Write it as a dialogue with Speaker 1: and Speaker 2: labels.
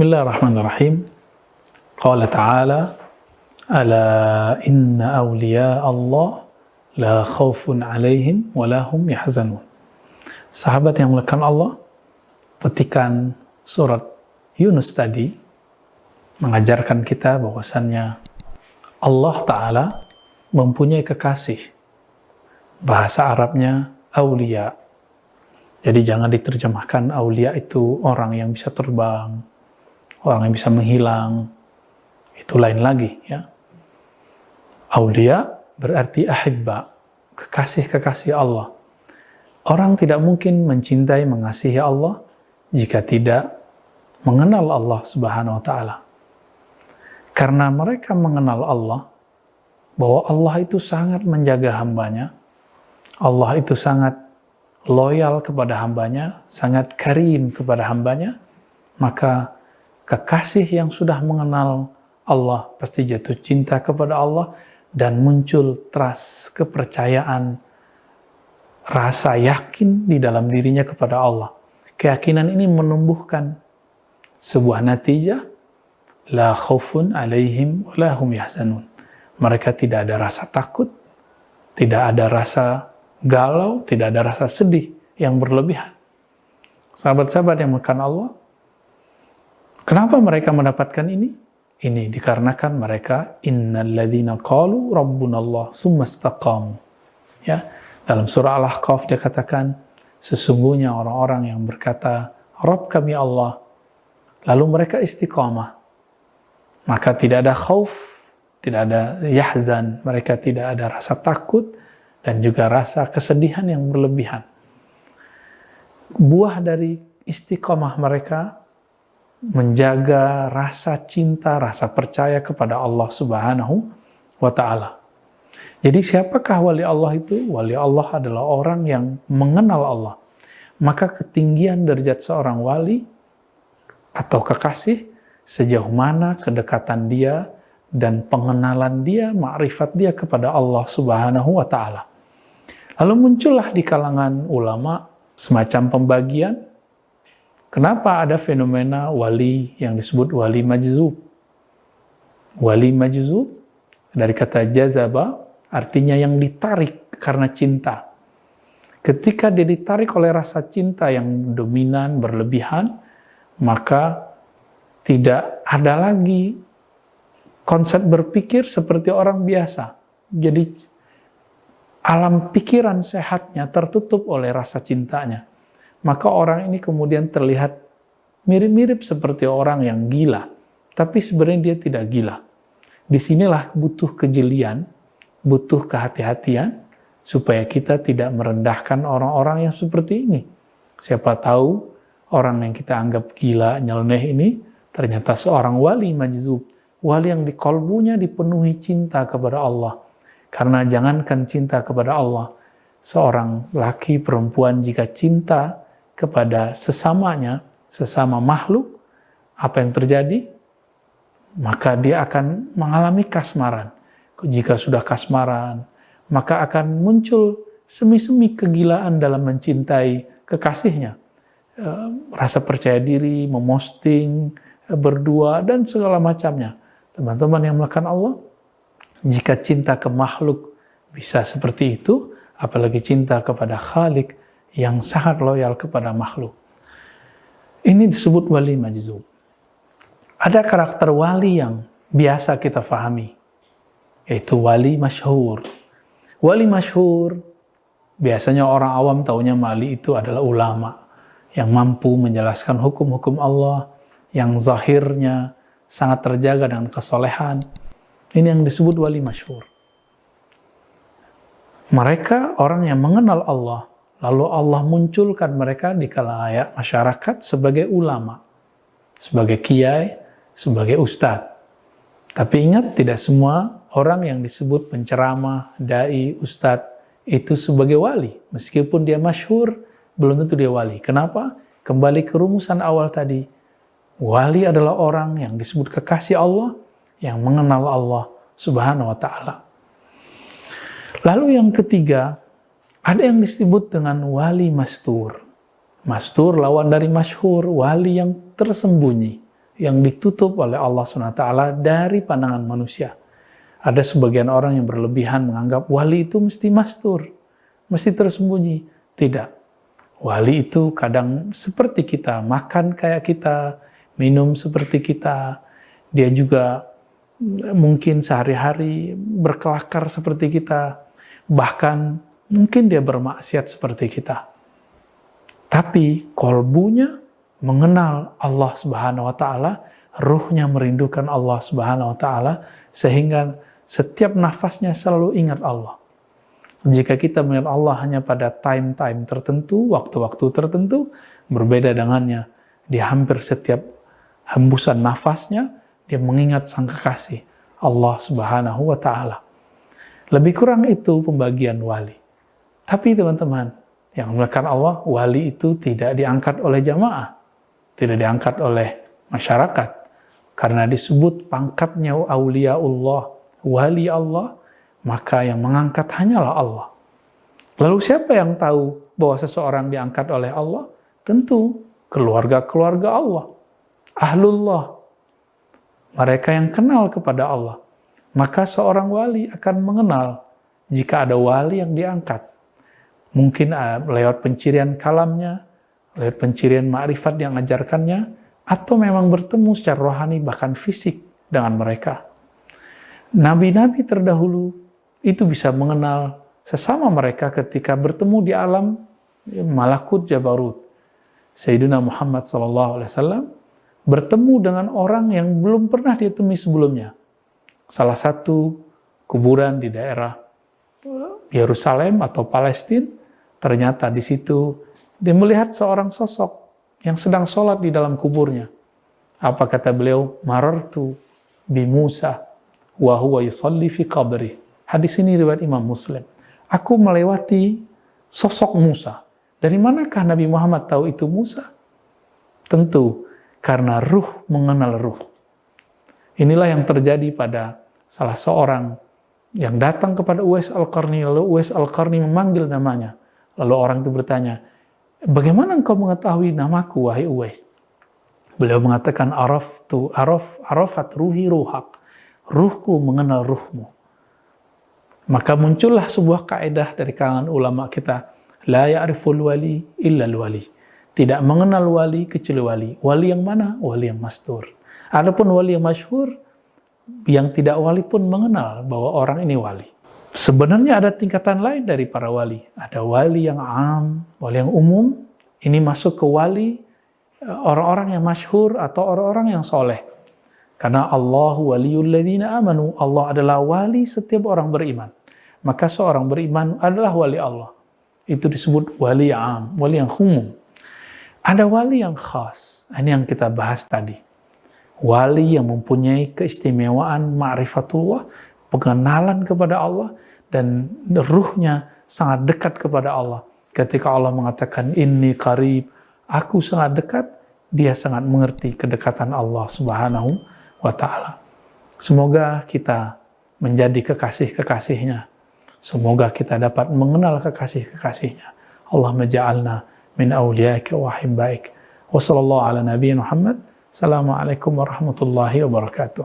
Speaker 1: Bismillahirrahmanirrahim. Qala ta'ala, ala inna awliya Allah la khawfun alaihim wa lahum yahzanun. Sahabat yang melakukan Allah, petikan surat Yunus tadi mengajarkan kita bahwasannya Allah Ta'ala mempunyai kekasih. Bahasa Arabnya awliya. Jadi jangan diterjemahkan awliya itu orang yang bisa terbang, orang yang bisa menghilang. Itu lain lagi, ya. Awliya berarti ahibba, kekasih-kekasih Allah. Orang tidak mungkin mencintai, mengasihi Allah jika tidak mengenal Allah Subhanahu wa Ta'ala. Karena mereka mengenal Allah, bahwa Allah itu sangat menjaga hambanya, Allah itu sangat loyal kepada hambanya, sangat karim kepada hambanya, maka kekasih yang sudah mengenal Allah pasti jatuh cinta kepada Allah dan muncul trust, kepercayaan, rasa yakin di dalam dirinya kepada Allah. Keyakinan ini menumbuhkan sebuah natijah, la khaufun alaihim wa lahum yahzanun. Mereka tidak ada rasa takut, tidak ada rasa galau, tidak ada rasa sedih yang berlebihan. Sahabat-sahabat yang melakukan Allah, kenapa mereka mendapatkan ini? Ini dikarenakan mereka innal ladzina qalu rabbunallah tsumma istaqamu. Ya, dalam surah Al-Ahqaf dia katakan, sesungguhnya orang-orang yang berkata, Rabb kami Allah, lalu mereka istiqamah. Maka tidak ada khauf, tidak ada yahzan, mereka tidak ada rasa takut, dan juga rasa kesedihan yang berlebihan. Buah dari istiqamah mereka menjaga rasa cinta, rasa percaya kepada Allah Subhanahu wa Ta'ala. Jadi siapakah wali Allah itu? Wali Allah adalah orang yang mengenal Allah. Maka ketinggian derajat seorang wali atau kekasih, sejauh mana kedekatan dia dan pengenalan dia, makrifat dia kepada Allah Subhanahu wa Ta'ala. Lalu muncullah di kalangan ulama semacam pembagian. Kenapa ada fenomena wali yang disebut wali majzub? Wali majzub dari kata jazaba, artinya yang ditarik karena cinta. Ketika dia ditarik oleh rasa cinta yang dominan, berlebihan, maka tidak ada lagi konsep berpikir seperti orang biasa. Jadi alam pikiran sehatnya tertutup oleh rasa cintanya. Maka orang ini kemudian terlihat mirip-mirip seperti orang yang gila. Tapi sebenarnya dia tidak gila. Disinilah butuh kejelian, butuh kehati-hatian, supaya kita tidak merendahkan orang-orang yang seperti ini. Siapa tahu orang yang kita anggap gila, nyeleneh ini, ternyata seorang wali majzub. Wali yang di kolbunya dipenuhi cinta kepada Allah. Karena jangankan cinta kepada Allah, seorang laki perempuan jika cinta kepada sesamanya, sesama makhluk, apa yang terjadi? Maka dia akan mengalami kasmaran. Jika sudah kasmaran, maka akan muncul semi-semi kegilaan dalam mencintai kekasihnya. Rasa percaya diri, memosting, berdua, dan segala macamnya. Teman-teman yang melakukan Allah, jika cinta ke makhluk bisa seperti itu, apalagi cinta kepada Khalik yang sangat loyal kepada makhluk. Ini disebut wali majzub. Ada karakter wali yang biasa kita fahami, yaitu wali masyhur. Wali masyhur, biasanya orang awam taunya wali itu adalah ulama yang mampu menjelaskan hukum-hukum Allah, yang zahirnya sangat terjaga dengan kesolehan. Ini yang disebut wali masyhur. Mereka orang yang mengenal Allah, lalu Allah munculkan mereka di kalangan masyarakat sebagai ulama, sebagai kiai, sebagai ustadz. Tapi ingat, tidak semua orang yang disebut penceramah, dai, ustadz itu sebagai wali. Meskipun dia masyhur, belum tentu dia wali. Kenapa? Kembali ke rumusan awal tadi. Wali adalah orang yang disebut kekasih Allah, yang mengenal Allah Subhanahu wa Ta'ala. Lalu yang ketiga, ada yang disebut dengan wali mastur. Mastur lawan dari masyhur, wali yang tersembunyi, yang ditutup oleh Allah SWT dari pandangan manusia. Ada sebagian orang yang berlebihan menganggap wali itu mesti mastur, mesti tersembunyi. Tidak. Wali itu kadang seperti kita, makan kayak kita, minum seperti kita. Dia juga mungkin sehari-hari berkelakar seperti kita. Bahkan mungkin dia bermaksiat seperti kita. Tapi kolbunya mengenal Allah Subhanahu wa taala, ruhnya merindukan Allah Subhanahu wa taala, sehingga setiap nafasnya selalu ingat Allah. Jika kita melihat Allah hanya pada time-time tertentu, waktu-waktu tertentu, berbeda dengannya. Di hampir setiap hembusan nafasnya, dia mengingat sang kekasih, Allah Subhanahu wa ta'ala. Lebih kurang itu pembagian wali. Tapi teman-teman, yang dimuliakan Allah, wali itu tidak diangkat oleh jamaah, tidak diangkat oleh masyarakat. Karena disebut pangkatnya auliaullah, wali Allah, maka yang mengangkat hanyalah Allah. Lalu siapa yang tahu bahwa seseorang diangkat oleh Allah? Tentu keluarga-keluarga Allah, ahlullah, mereka yang kenal kepada Allah. Maka seorang wali akan mengenal jika ada wali yang diangkat. Mungkin lewat pencirian kalamnya, lewat pencirian ma'rifat yang ajarkannya, atau memang bertemu secara rohani bahkan fisik dengan mereka. Nabi-nabi terdahulu itu bisa mengenal sesama mereka ketika bertemu di alam malakut jabarut. Sayyidina Muhammad SAW bertemu dengan orang yang belum pernah ditemui sebelumnya. Salah satu kuburan di daerah Yerusalem atau Palestina, ternyata di situ dia melihat seorang sosok yang sedang sholat di dalam kuburnya. Apa kata beliau? Marartu bi Musa wa huwa yusalli fi qabri. Hadis ini riwayat Imam Muslim. Aku melewati sosok Musa. Dari manakah Nabi Muhammad tahu itu Musa? Tentu karena ruh mengenal ruh. Inilah yang terjadi pada salah seorang yang datang kepada Uwais Al-Qarni, lalu Uwais Al-Qarni memanggil namanya. Lalu orang itu bertanya, bagaimana engkau mengetahui namaku, wahai Uwais? Beliau mengatakan, arafat ruhi ruhak. Ruhku mengenal ruhmu. Maka muncullah sebuah kaidah dari kalangan ulama kita, la ya'riful wali illa al-wali. Tidak mengenal wali kecuali wali. Wali yang mana? Wali yang mastur. Adapun wali yang masyhur, yang tidak wali pun mengenal bahwa orang ini wali. Sebenarnya ada tingkatan lain dari para wali. Ada wali yang am, wali yang umum. Ini masuk ke wali orang-orang yang masyhur atau orang-orang yang soleh. Karena Allahu waliyul ladzina amanu. Allah adalah wali setiap orang beriman. Maka seorang beriman adalah wali Allah. Itu disebut wali yang am, wali yang umum. Ada wali yang khas. Ini yang kita bahas tadi. Wali yang mempunyai keistimewaan ma'rifatullah, pengenalan kepada Allah, dan ruhnya sangat dekat kepada Allah. Ketika Allah mengatakan, inni qarib, aku sangat dekat, dia sangat mengerti kedekatan Allah Subhanahu wa ta'ala. Semoga kita menjadi kekasih-kekasihnya. Semoga kita dapat mengenal kekasih-kekasihnya. Allahumma ja'alna min awliyaika wa hibbaik. Wa sallallahu ala nabiyina Muhammad. Assalamualaikum warahmatullahi wabarakatuh.